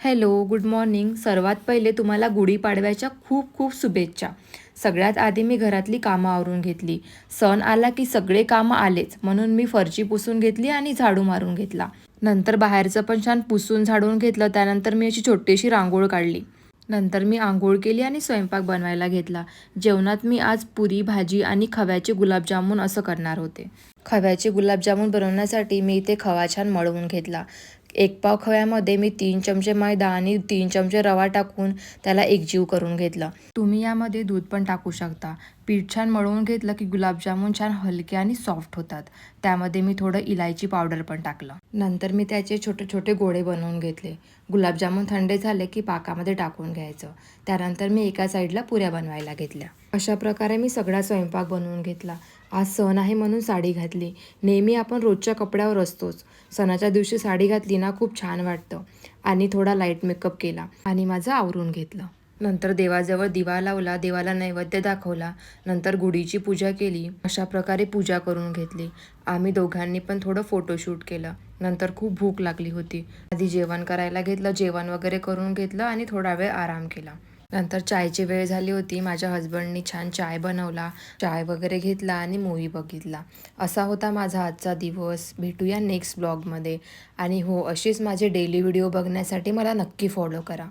Hello, good morning. सर्वात पहिले तुम्हाला गुढीपाडव्याच्या खूप खूप शुभेच्छा. सगळ्यात आधी मी घरातली कामं आवरून घेतली. सण आला की सगळे कामं आलेच, म्हणून मी फरशी पुसून घेतली आणि झाडू मारून घेतला. नंतर बाहेरचं पण छान पुसून झाडून घेतलं. त्यानंतर मी अशी छोटीशी रांगोळ काढली. नंतर मी अंघोळ केली आणि स्वयंपाक बनवायला घेतला. जेवणात मी आज पुरी भाजी आणि खव्याचे गुलाबजामुन असं करणार होते. खव्याचे गुलाबजामुन बनवण्यासाठी मी इथे खवा छान मळवून घेतला. 1 पाव खव्यामध्ये मी 3 चमचे मैदा आणि 3 चमचे रवा टाकून त्याला एकजीव करून घेतलं. तुम्ही यामध्ये दूध पण टाकू शकता. पीठ छान मळवून घेतलं की गुलाबजामुन छान हलके आणि सॉफ्ट होतात. त्यामध्ये मी थोडं इलायची पावडर पण टाकलं. नंतर मी त्याचे छोटे छोटे गोळे बनवून घेतले. गुलाबजामुन थंड झाले की पाकामध्ये टाकून घ्यायचं. त्यानंतर मी एका साईडला पुऱ्या बनवायला घेतल्या. अशा प्रकारे मी सगळा स्वयंपाक बनवून घेतला. आज सण आहे म्हणून साडी घातली. नेहमी आपण रोजच्या कपड्यावर असतोच. सणाच्या दिवशी साडी घातली ना खूप छान वाटतं. आणि थोडा लाईट मेकअप केला आणि माझं आवरून घेतलं. नंतर देवाजवळ दिवा लावला, देवाला नैवेद्य दाखवला. नंतर गुढीची पूजा केली. अशा प्रकारे पूजा करून घेतली. आम्ही दोघांनी पण थोडं फोटोशूट केलं. नंतर खूप भूक लागली होती. आधी जेवण करायला घेतलं. जेवण वगैरे करून घेतलं आणि थोडा वेळ आराम केला. नंतर चायची वेळ झाली होती. माझ्या हस्बंडनी छान चाय बनवला. चाय वगैरे घेतला आणि मूव्ही बघितला. असा होता माझा आजचा दिवस. भेटूया नेक्स्ट ब्लॉगमध्ये. आणि हो, अशीच माझे डेली व्हिडिओ बघण्यासाठी मला नक्की फॉलो करा.